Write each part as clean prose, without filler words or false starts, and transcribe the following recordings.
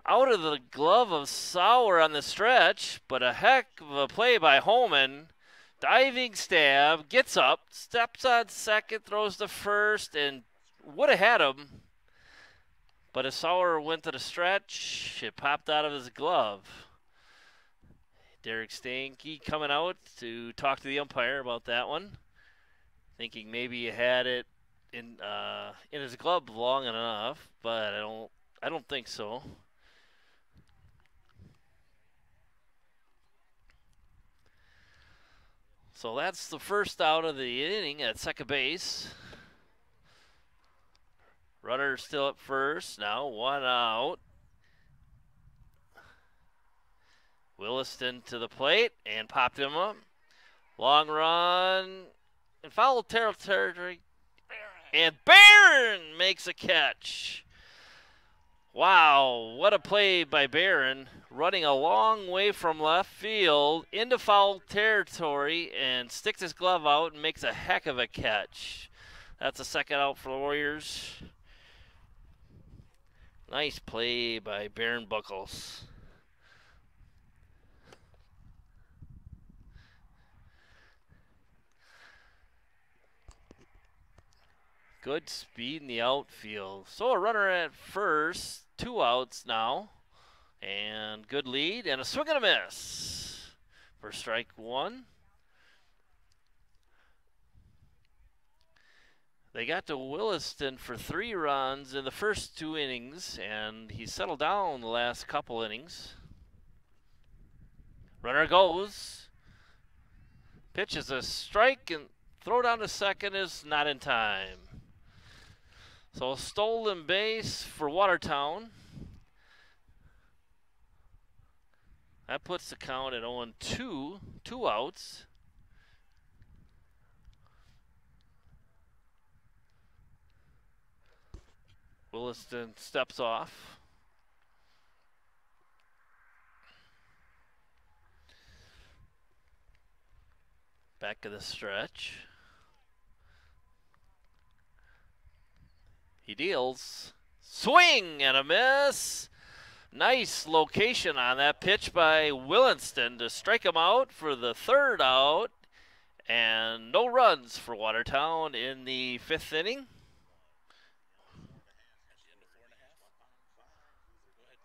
out of the glove of Sauer on the stretch, but a heck of a play by Holman. Diving stab, gets up, steps on second, throws to first, and would have had him. But as Sauer went to the stretch, it popped out of his glove. Derek Stanke coming out to talk to the umpire about that one, thinking maybe he had it in his glove long enough, but I don't think so. So that's the first out of the inning at second base. Runner still at first. Now 1 out. Williston to the plate and popped him up. Long run in foul territory. And Barron makes a catch. Wow, what a play by Barron. Running a long way from left field into foul territory and sticks his glove out and makes a heck of a catch. That's a second out for the Warriors. Nice play by Barron Buckles. Good speed in the outfield. So a runner at first, 2 outs now. And good lead and a swing and a miss for strike 1. They got to Williston for 3 runs in the first 2 innings, and he settled down the last couple innings. Runner goes. Pitch is a strike, and throw down to second is not in time. So a stolen base for Watertown. That puts the count at 0-2, 2 outs. Williston steps off. Back of the stretch. He deals. Swing and a miss. Nice location on that pitch by Williston to strike him out for the 3rd out. And no runs for Watertown in the 5th inning.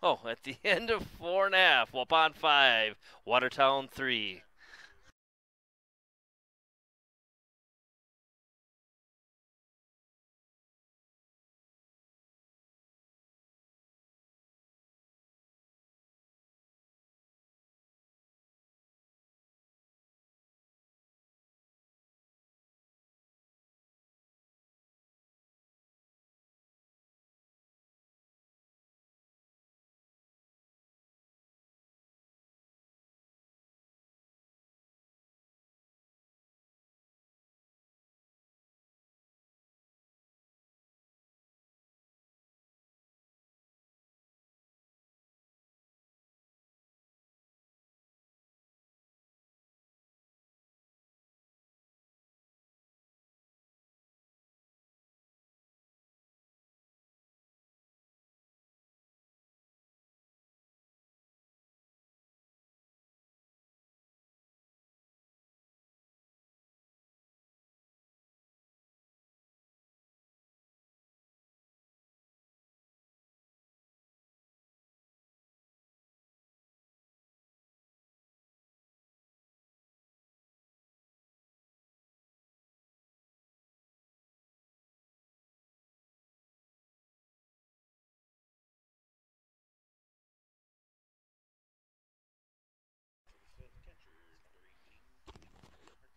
Oh, at the end of 4.5, Waupun 5, Watertown 3.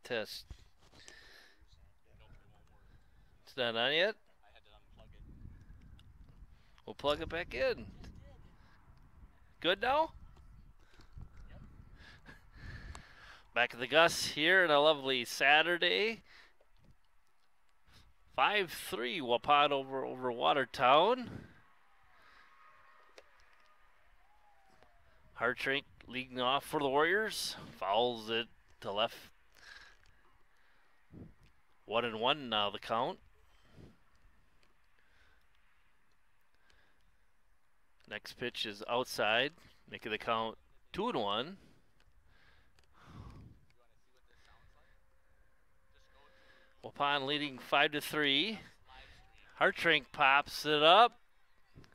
Test. It's not on yet? We'll plug it back in. Good now? Back at the Gus here on a lovely Saturday. 5-3 Waupun over Watertown. Hartrink leading off for the Warriors. Fouls it to left. 1-1 now the count. Next pitch is outside, making the count 2-1. Waupun leading 5-3. Hartrank pops it up.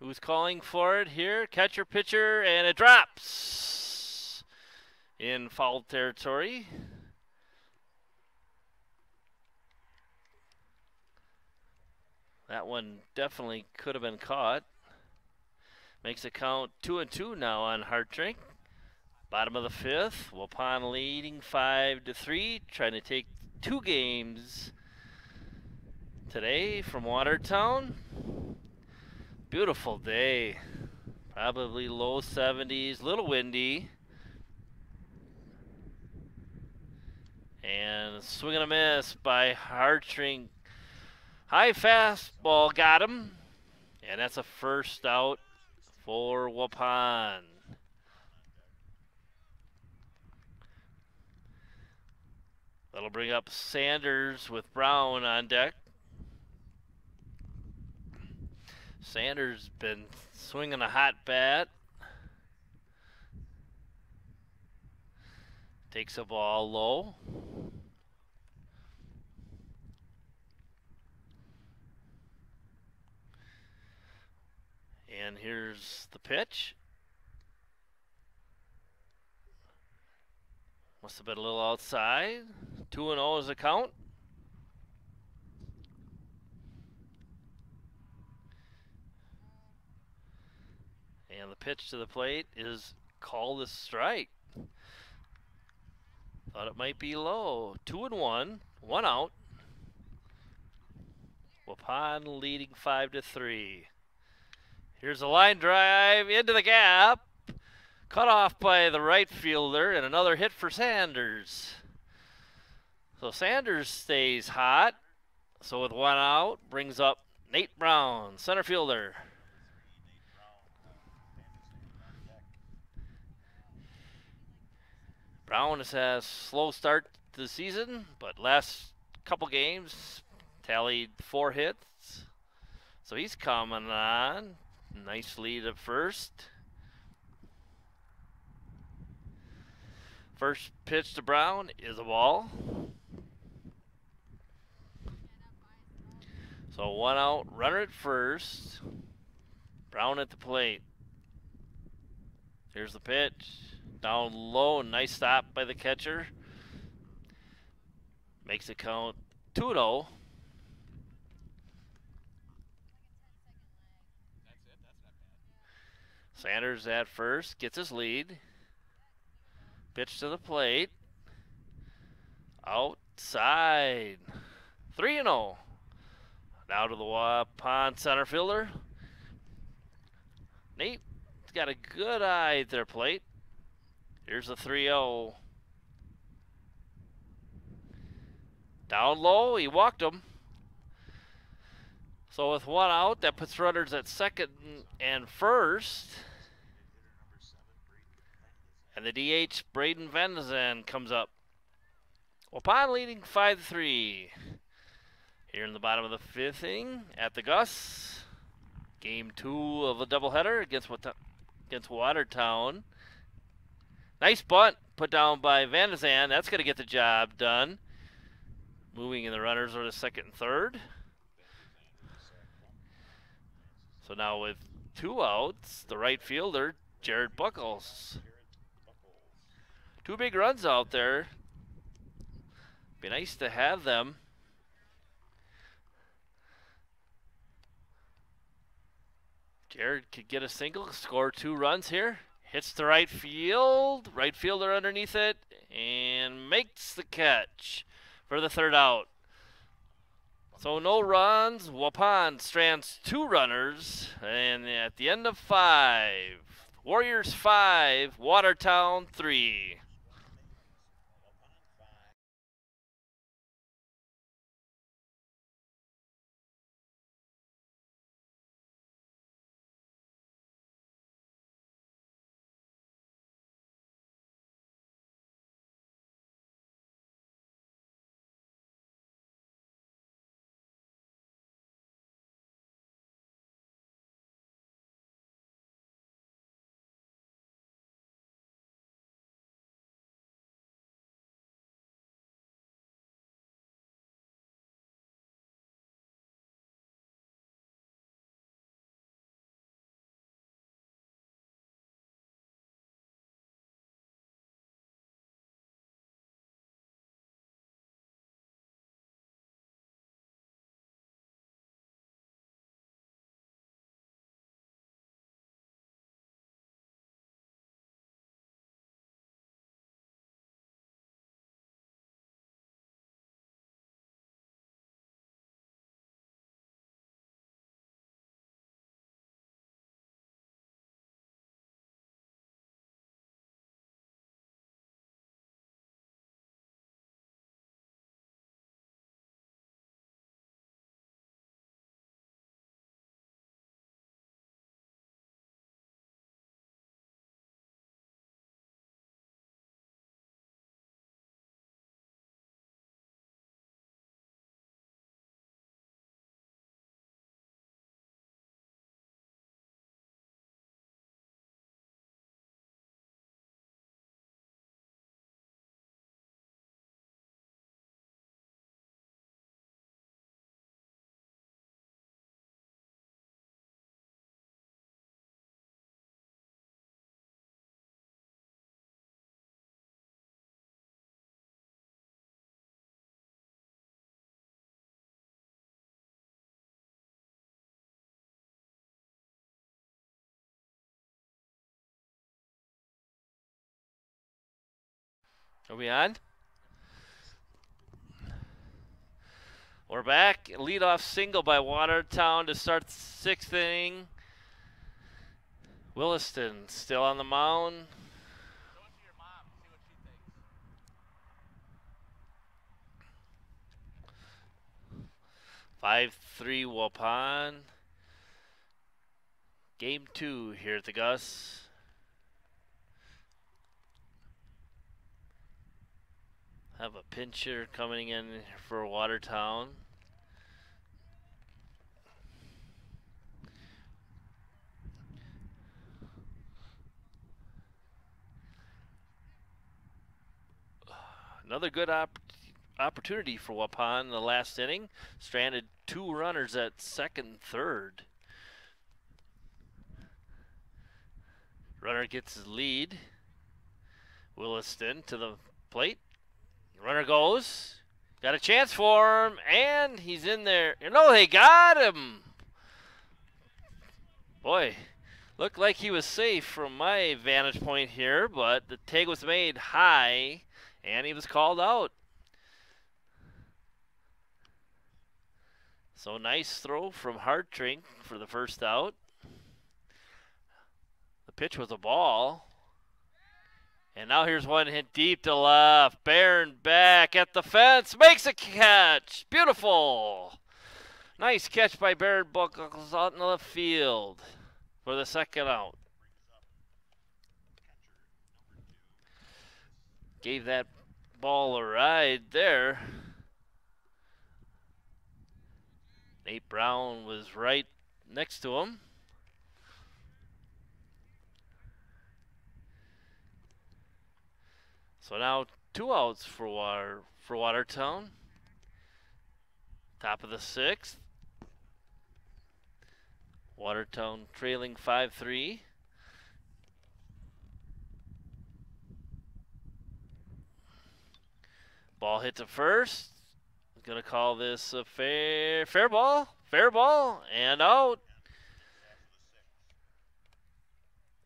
Who's calling for it here? Catcher, pitcher, and it drops in foul territory. That one definitely could have been caught. Makes it count 2-2 now on Hartrank. Bottom of the fifth. Waupun leading 5-3, trying to take 2 games today from Watertown. Beautiful day. Probably low 70s, little windy. And swing and a miss by Hartrank. High fastball got him. And that's a first out for Waupun. That'll bring up Sanders with Brown on deck. Sanders been swinging a hot bat. Takes a ball low. And here's the pitch. Must have been a little outside. 2-0 is the count. And the pitch to the plate is called a strike. Thought it might be low. 2-1, 1 out. Waupun leading 5-3. Here's a line drive into the gap. Cut off by the right fielder, and another hit for Sanders. So Sanders stays hot. So with 1 out, brings up Nate Brown, center fielder. Brown has had a slow start to the season, but last couple games tallied 4 hits. So he's coming on. Nice lead at first. First pitch to Brown is a ball. So 1 out, runner at first. Brown at the plate. Here's the pitch. Down low, nice stop by the catcher. Makes it count 2-0. Sanders at first, gets his lead. Pitch to the plate. Outside. 3-0. Now to the Waupun center fielder. Nate's got a good eye at their plate. Here's the 3-0. Down low, he walked him. So with 1 out, that puts runners at second and first. And the DH, Braden Venzen, comes up. Waupun leading 5-3. Here in the bottom of the 5th inning at the Gus. Game 2 of a doubleheader against Watertown. Nice bunt put down by Venzen. That's going to get the job done. Moving in the runners are to second and third. So now with 2 outs, the right fielder, Jared Buckles. 2 big runs out there. Be nice to have them. Jared could get a single, score 2 runs here. Hits the right field, right fielder underneath it, and makes the catch for the 3rd out. So no runs. Waupun strands 2 runners, and at the end of 5, Warriors 5, Watertown 3. Are we on? We're back. Leadoff single by Watertown to start the 6th inning. Williston still on the mound. 5-3 Waupun. Game 2 here at the Gus. Have a pincher coming in for Watertown. Another good opportunity for Waupun in the last inning. Stranded 2 runners at second and third. Runner gets his lead. Williston to the plate. Runner goes. Got a chance for him, and he's in there. No, they got him. Boy, looked like he was safe from my vantage point here, but the tag was made high, and he was called out. So nice throw from Hartring for the first out. The pitch was a ball. And now here's one hit deep to left. Barron back at the fence. Makes a catch. Beautiful. Nice catch by Barron Buckles out in the left field for the second out. Gave that ball a ride there. Nate Brown was right next to him. So now 2 outs for Watertown. Top of the 6th. Watertown trailing 5-3. Ball hit to first. Gonna call this a fair ball. Fair ball and out.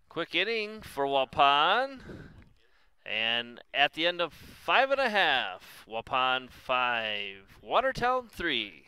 Quick inning for Waupun. And at the end of 5.5, Waupun 5, Watertown 3.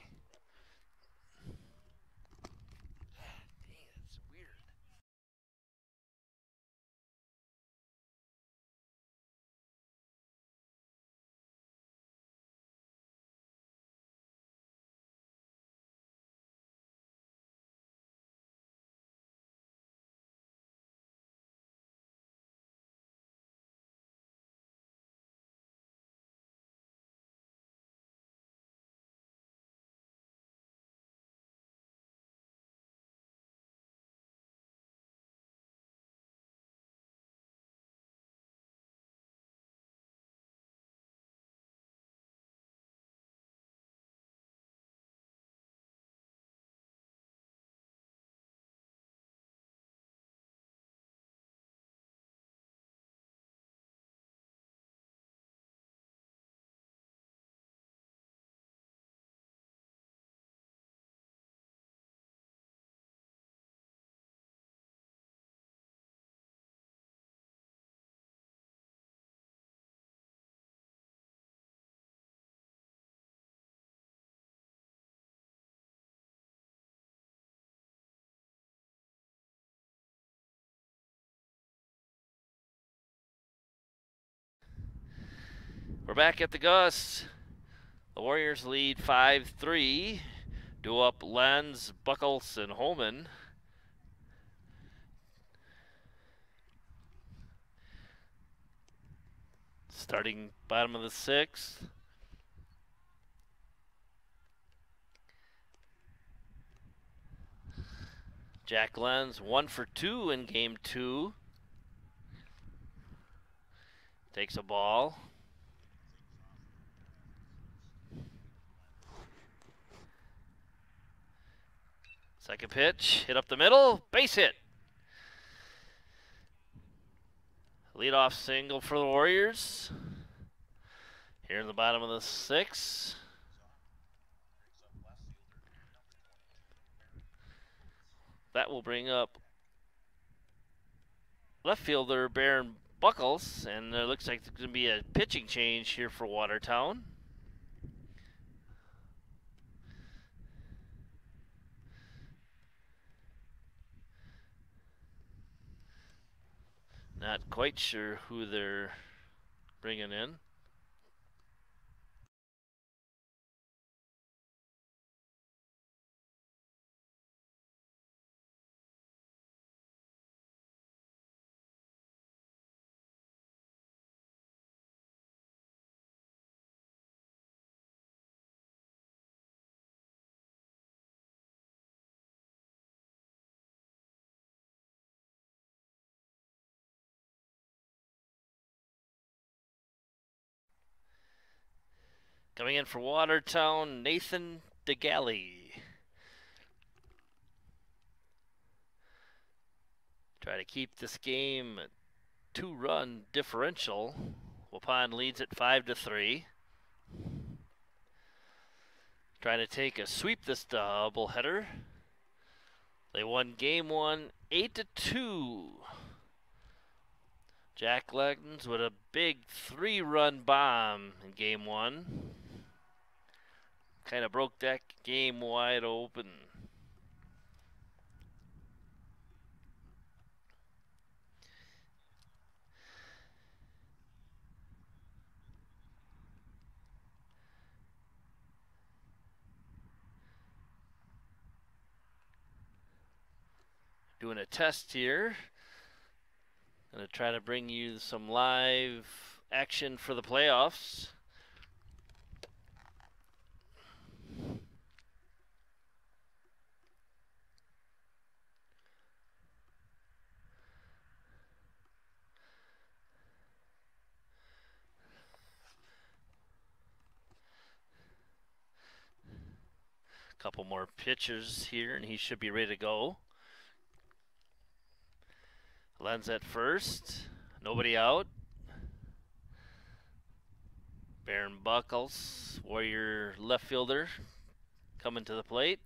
We're back at the Gus. The Warriors lead 5-3. Due up Lenz, Buckles, and Holman. Starting bottom of the 6th. Jack Lenz 1 for 2 in game 2. Takes a ball. Second pitch, hit up the middle, base hit. Leadoff single for the Warriors. Here in the bottom of the 6th. That will bring up left fielder Barron Buckles, and it looks like there's going to be a pitching change here for Watertown. Not quite sure who they're bringing in. Coming in for Watertown, Nathan DeGalley. Try to keep this game a 2-run differential. Waupun leads at 5-3. Trying to take a sweep this doubleheader. They won game 1 8-2. Jack Leggins with a big 3-run bomb in game 1. Kind of broke that game wide open. Doing a test here. Gonna try to bring you some live action for the playoffs. Couple more pitches here, and he should be ready to go. Lenz at first, nobody out. Baron Buckles, Warrior left fielder, coming to the plate.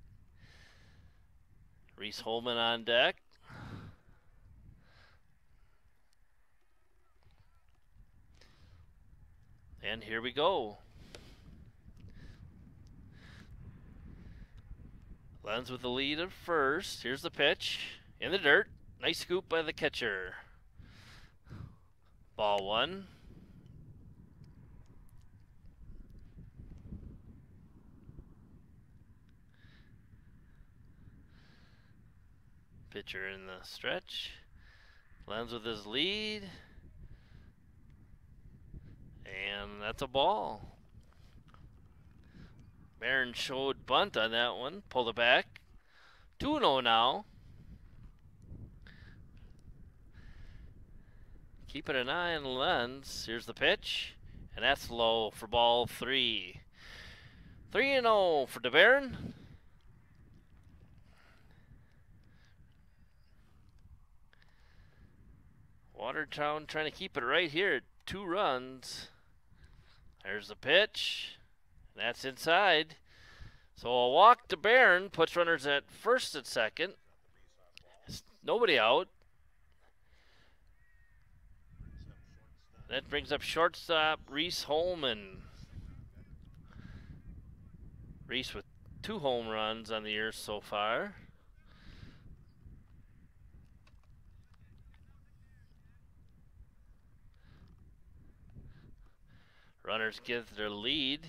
Reese Holman on deck. And here we go. Lenz with the lead at first. Here's the pitch. In the dirt. Nice scoop by the catcher. Ball 1. Pitcher in the stretch. Lenz with his lead. And that's a ball. Barron showed bunt on that one. Pulled it back. 2-0 now. Keeping an eye on Lenz. Here's the pitch. And that's low for ball 3. 3-0 for DeBaron. Watertown trying to keep it right here at 2 runs. There's the pitch. That's inside. So a walk to Barron puts runners at first and second. Nobody out. That brings up shortstop Reese Holman. Reese with 2 home runs on the year so far. Runners get their lead.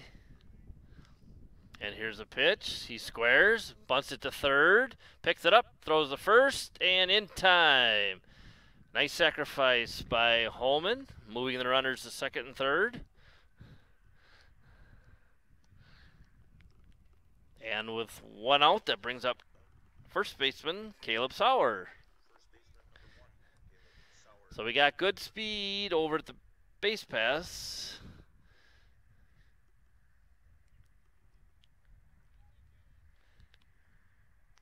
And here's a pitch. He squares, bunts it to third, picks it up, throws the first, and in time. Nice sacrifice by Holman, moving the runners to second and third. And with 1 out, that brings up first baseman Caleb Sauer. So we got good speed over at the base pass.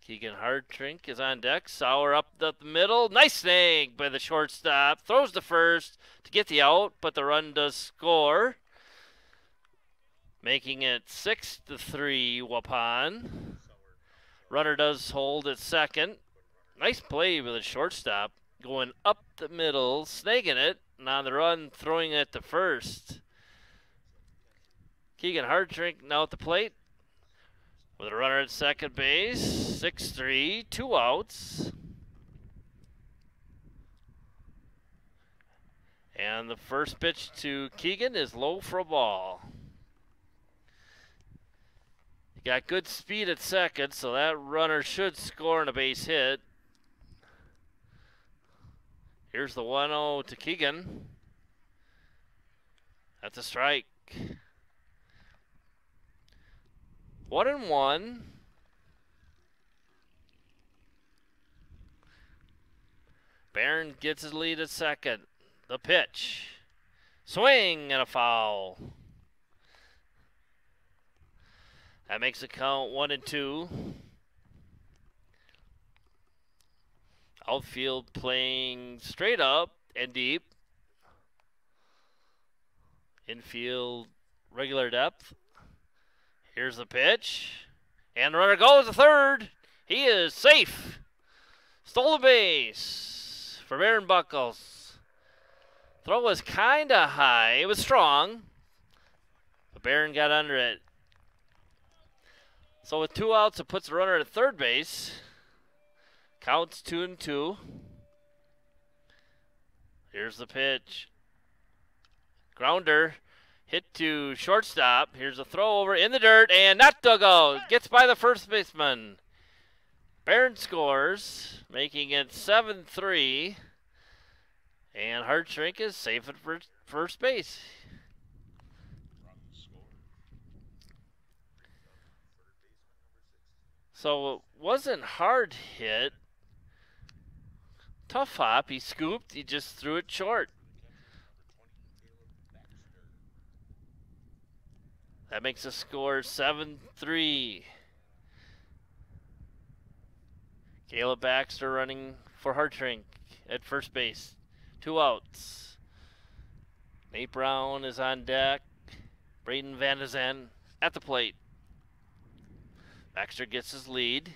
Keegan Hartrink is on deck. Sauer up the middle. Nice snag by the shortstop. Throws to first to get the out, but the run does score. Making it 6-3 Waupun. Runner does hold at second. Nice play with the shortstop. Going up the middle, snagging it. and on the run, throwing it to first. Keegan Hartrink now at the plate with a runner at second base. 6-3, 2 outs. And the first pitch to Keegan is low for a ball. He got good speed at second, so that runner should score on a base hit. Here's the 1-0 to Keegan. That's a strike. 1-1. Barron gets his lead at second. The pitch. Swing and a foul. That makes it count 1-2. Outfield playing straight up and deep. Infield regular depth. Here's the pitch. And the runner goes to third. He is safe. Stole the base for Barron Buckles. Throw was kind of high. It was strong. But Barron got under it. So with 2 outs, it puts the runner at third base. Counts 2-2. Here's the pitch. Grounder. Hit to shortstop. Here's a throw over in the dirt and not dugout. Gets by the first baseman. Barron scores, making it 7-3. And Hartrink is safe at first base. So it wasn't hard hit. Tough hop. He scooped. He just threw it short. That makes the score 7-3. Caleb Baxter running for Hartrink at first base. 2 outs. Nate Brown is on deck. Braden Van de Zen at the plate. Baxter gets his lead.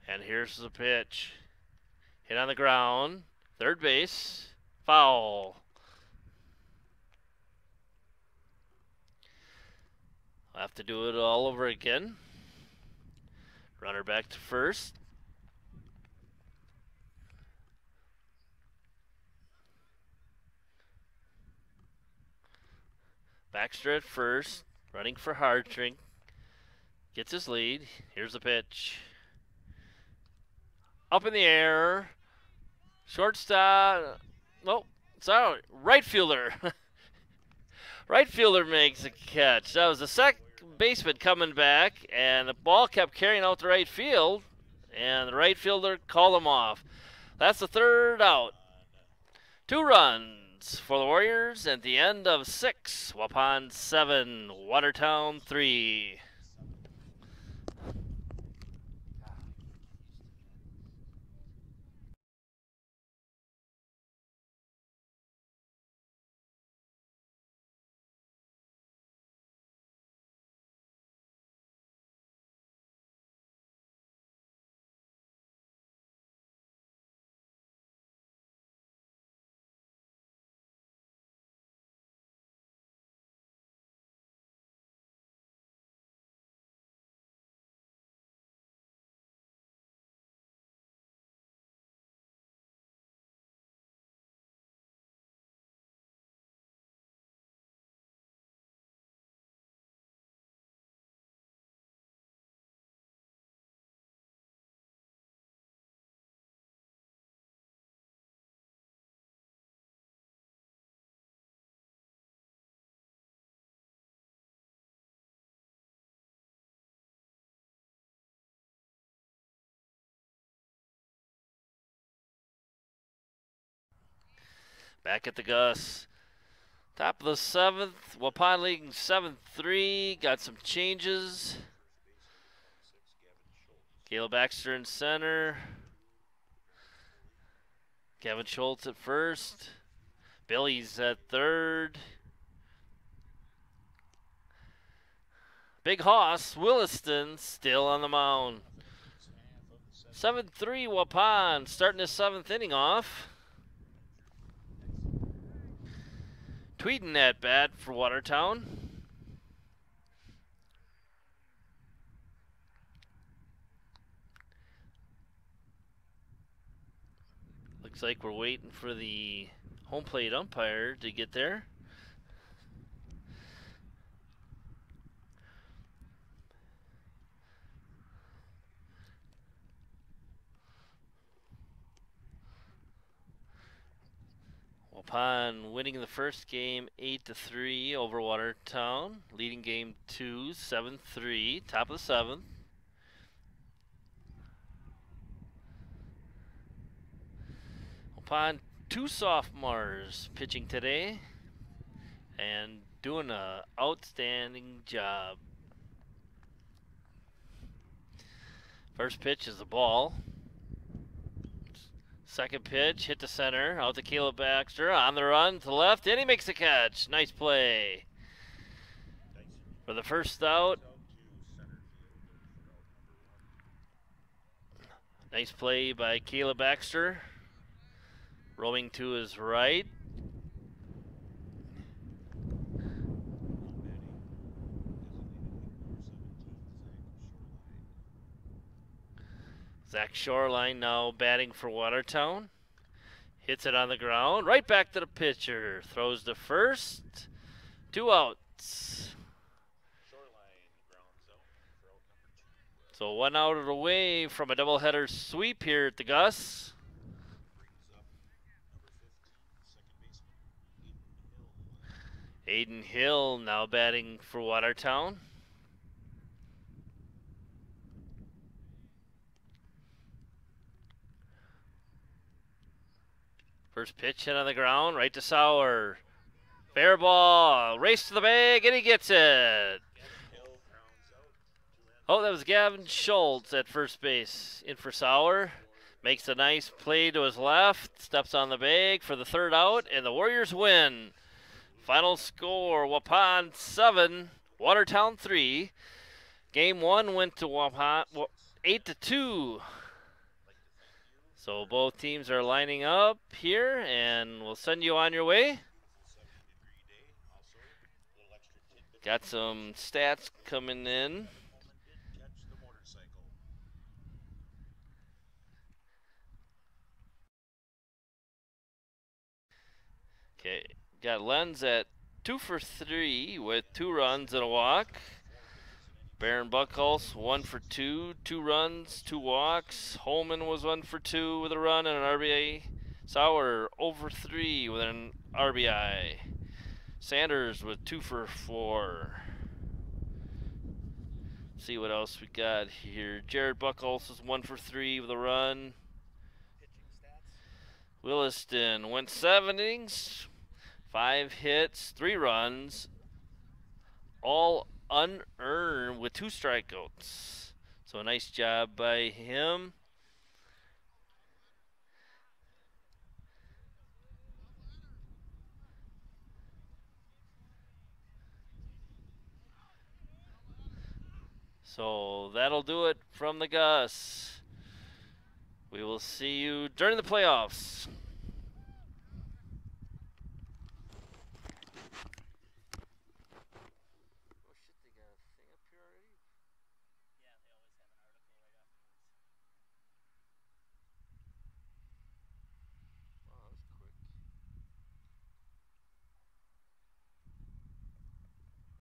And here's the pitch. Hit on the ground. Third base. Foul. I'll have to do it all over again. Runner back to first. Baxter at first, running for Hartrink. Gets his lead. Here's the pitch. Up in the air. Shortstop. Nope. It's out. Right fielder. Right fielder makes a catch. That was the second baseman coming back, and the ball kept carrying out the right field, and the right fielder called him off. That's the third out. 2 runs for the Warriors at the end of 6. Waupun 7, Watertown 3. Back at the Gus. Top of the 7th. Waupun leading 7-3. Got some changes. Caleb Baxter in center. Kevin Schultz at first. Billy's at third. Big Hoss Williston still on the mound. 7-3 Waupun starting the 7th inning off. Tweeden at bat for Watertown. Looks like we're waiting for the home plate umpire to get there. Waupun winning the first game 8-3 over Watertown, leading game 2 7-3, top of the 7th. Waupun, 2 sophomores pitching today and doing an outstanding job. First pitch is the ball. Second pitch, hit to center, out to Caleb Baxter, on the run to the left, and he makes the catch. Nice play. For the first out. Nice play by Caleb Baxter. Rolling to his right. Zach Shoreline now batting for Watertown. Hits it on the ground, right back to the pitcher. Throws to first. 2 outs. So 1 out of the way from a doubleheader sweep here at the Gus. Aiden Hill now batting for Watertown. First pitch hit on the ground, right to Sauer. Fair ball, race to the bag, and he gets it. Oh, that was Gavin Schultz at first base. In for Sauer. Makes a nice play to his left, steps on the bag for the 3rd out, and the Warriors win. Final score, Waupun 7, Watertown 3. Game 1 went to Waupun 8-2. So both teams are lining up here, and we'll send you on your way. Got some stats coming in. Okay, got Lenz at 2 for 3 with 2 runs and a walk. Baron Buckholz 1 for 2, 2 runs, 2 walks. Holman was 1 for 2 with a run and an RBI. Sauer over 3 with an RBI. Sanders with 2 for 4. See what else we got here. Jared Buckholz is 1 for 3 with a run. Williston went 7 innings, 5 hits, 3 runs, all unearned with 2 strikeouts. So a nice job by him. So that'll do it from the Gus. We will see you during the playoffs.